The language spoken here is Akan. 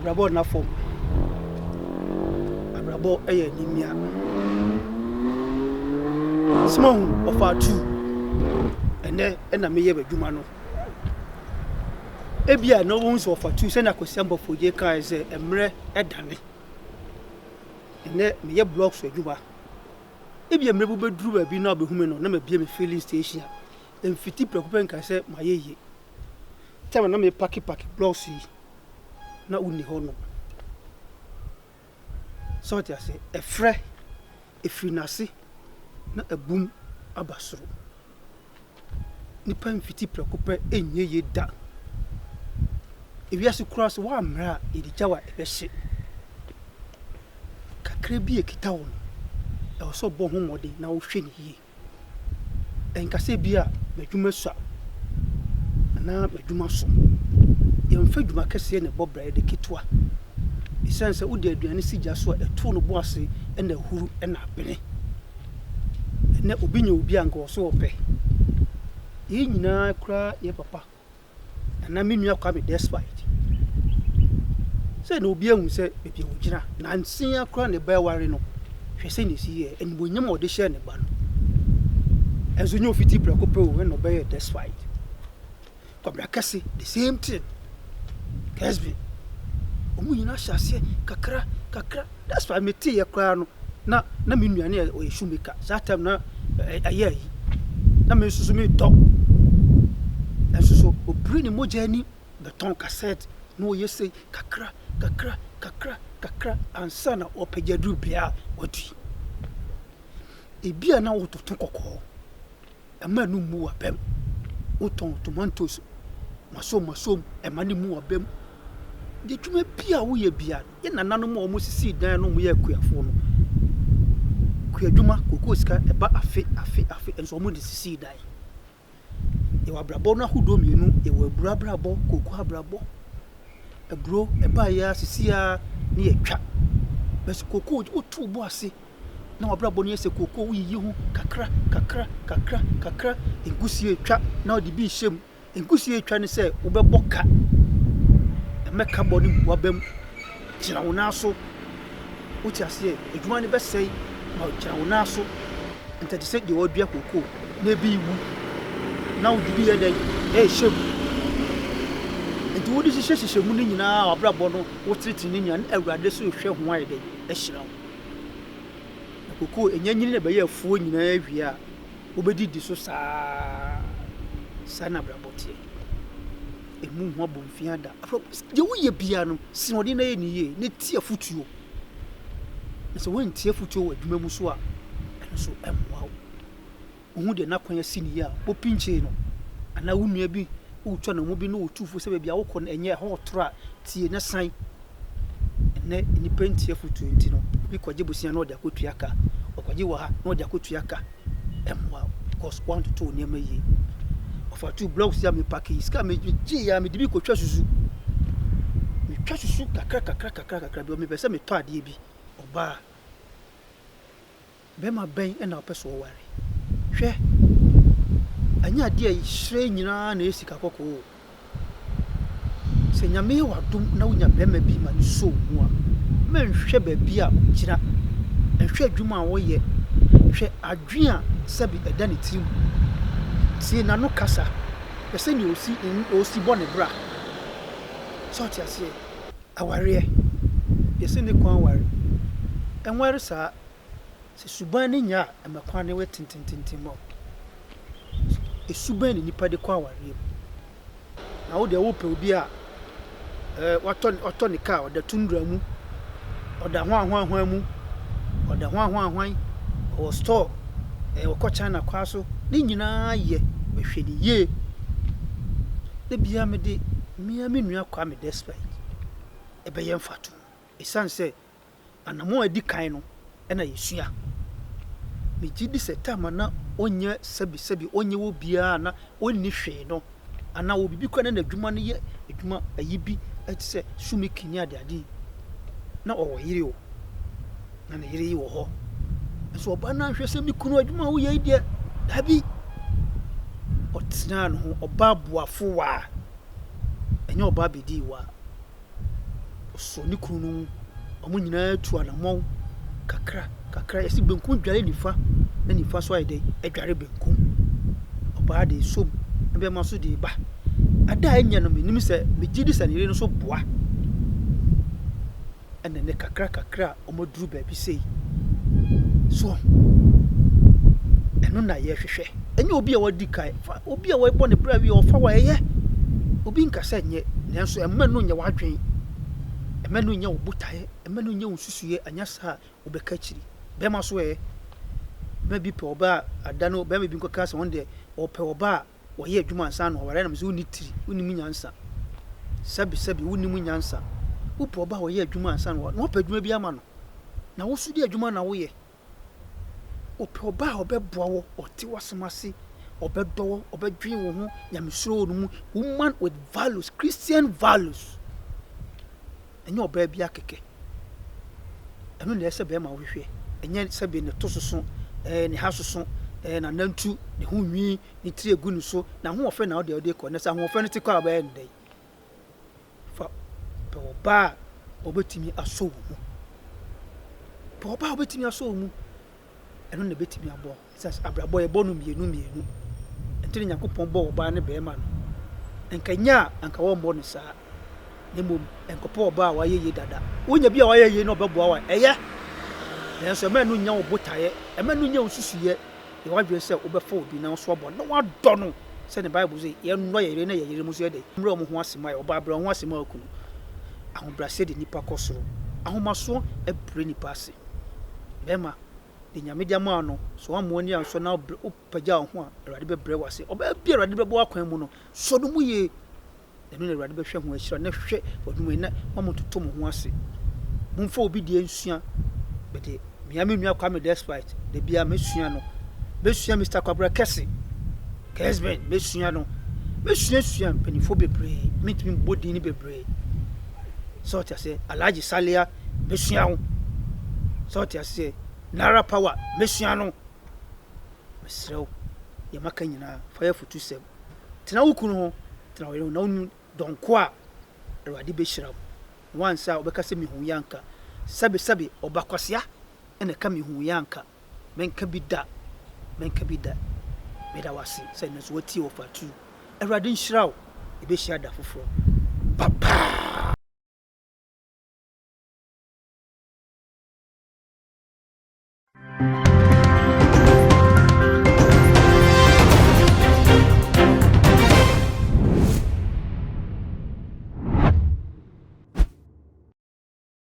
abrabo na form abrabo eye nimia small of our two ene na meye badwuma no ebia no ones of our two se na kwasiamba foje kan se emre edane ene meye blocks adwuma ebia emre bu beduru ba bi na obehume no na mabie me filling station emfiti preocupen ka se mayeye tama na me pack blocks yi na uni ho no so tia se efre efinase na abum abasoro nipa mfiti preocupen enyeye da ewiase cross wa mra edijawa ebehye kakra bi ekita wo e so bo ho mode na wo hwe ne yi enkase bia madwuma sua na madwuma so yemfa dwuma kese ne bobra de kitwa isense wo de aduane sigya so eto no bo ase na huru na abene na obi nya obi anka wo so ope yi nyina kra ye papa na menua Kwame despite say na obi ehun say bebi ogina na nsin akra ne ba ware no hwese ne si ye enibonyam ode hye ne ba no enzo nyo fiti prekope o no be despite Kwabena Kesse the same thing Kesbi omu nyina hyase kakra that's why me tie kra no na menua ne o yeshumika that time na ayi na me susu me talk so obrini mojani the ton cassette no yesi kakra ansana opejadu bia wodi ebia na wototo kokko ema no mu abem woton tomatoes masom ema ni mu abem de twuma bia wo ye bia ye nanano mo omo sisi dan no mo ye akuafo no kuadwuma kokko sika eba afe enso mo de sisi dan ye wabrabo na hudo mienu ye wabrabo kokko abrabo ebro eba ya sisia ni etwa bes kokko otu bo ase na wabrabo no yese kokko wiyi hu kakra engusie etwa na odi bi hyem engusie etwa ne se wobeboka emeka boni wabem kira wonaso uti ase edwuma ne besei ma kira wonaso ntade se de wadua kokko na bi wu na odi bi ye dai hyem enti wodi hyehyehye mu ni nyina wabrabo no wotiriti ni nyina awurade so hwe ho ayede ehyira wo kokko enyanyini ne beye afuo nyina awia obedidi so saa na brabotie emu ho bomfia da afro je woye bia no sinodi na ye ni ye ne tie futuo so won tie futuo adwuma mu so a eno so emwa wo de na kwanya sini ya popinche no ana wunua bi utwa na mu bi no otufu se bia wokọ na enye ho tora tie na san ne ni pentie futuo enti no bi kwaje bosia na odi akotuaka okwaje wa ha na odi akotuaka emwa cause want to ne mayi for two blocks ya me paki ska me ji ya me dibi ko twa susu me twa susu kakra bi o me pese me to ade bi oba be ma ben e na opeso ware hwe anya ade ai hire nyina na esika kokko se nyame wa dum na unya be ma bi ma ni so mu a me hwe ba bi a gira hwe adwuma a wo ye hwe adwen a sabi eda ne tirim si na no kasa pese ni osi bone bra so ti ase aware pese ni kwan ware enware sa se suban ni nya amakwan ne wetintintintin mo esuban ni nipa de kwan ware na wo de wo pe obi a wato ni ka oda tundra mu oda hwan mu oda hwan o store okocha na kwaso ni nyina ye behwedi ye de bia me de mia menua Kwame despite ebe ye mfato esanse anamo adi kan no na yesua me gidi setama na onye sabi onye wo bia na onni hwe no ana wo bibi kwana na adwuma no ye adwuma ayibi atse sumi kinya ade na owo yire o na ne yire yi wo ho so oba na hwe se mi kunu adwuma wo ye ide dabi otina no oba boafo wa enye oba bedi wa so ni kunu omo nyina tu anamon kakra yesi benkum dware nifa na nifa so ayede edware benkum oba de som ebe ma so de ba ada anya no menim se megidi sanire no so boa ene ne kakra omo duru ba bi sei so eno na ye hwehwe enye obi a wadi kai obi a wabɔ ne bra wi ofa wa ye obi nkasa nye nanso emma no nya wadwen emma no nya obotaye emma no nya osusuye anyasa obeka kiri be ma so be bi pe oba ada no be bi nkoka se wonde ope oba wo ye adwuma ansa no ware na me so ni tiri uni munyansa sabi uni munyansa upo oba wo ye adwuma ansa no wo pe adwuma bi ama no na wo su di adwuma na wo ye ope oba obeboa wo oti wasemase obedo obedwin wo ho nyamesuro no mu woman with values, Christian values enye oba bia keke enu na ese be ma hwehwe enye sebe ne tososo ne hasoso na nantu ne ho nwi ne tire egu ne so na ho ofe na ode ko ne sa ho ofe ne ti kwa ba ndai fa pe oba obetimi aso wo pe oba obetimi aso wo mu enu na betimi abo sas abrabo ye bonu mienu entiri Nyankopon bo oba ne be ma no enkanya anka wo mbo ne sa nemom enkopo oba wa ye dada wonya bia wa ye no obeboa wa eye nanso me no nya obotaye me no nya osusuye e wa dwe se obefa obi na so obo na wa dɔ no se ne Bible say ye no ye na ye mu so ye de mro mo ho asema ye oba bra ho asema akunu ahobrase de nipa kosoro ahomaso ebre nipa ase bema de nyamedia ma no so amoni anso na opagya ho a Awurade bebre wase oba bi Awurade bebo akwan mu no so no mu ye enu na Awurade behwe ho ahyira na hwe odum na mamototo mo ho ase mumfa obi die nsua bede miame nua Kwame despite de bia mesua no mesua Mr. Kwabena Kesse Kesben mesua no mesua penifo bebre mitimi bodi ni bebre so tia se Alhaji Salia mesua ho so tia se Nara Power mesua no mesrew ye maka nyina fire futu sem tena wukunu ho tena we na unu donko a Awurade be hyira once a obeka se mihu yanka sabe obakwasea ene ka mihu yanka menka bida meda wase se nezo wati ofatu Awurade nhyira wo e be hyira da foforo papa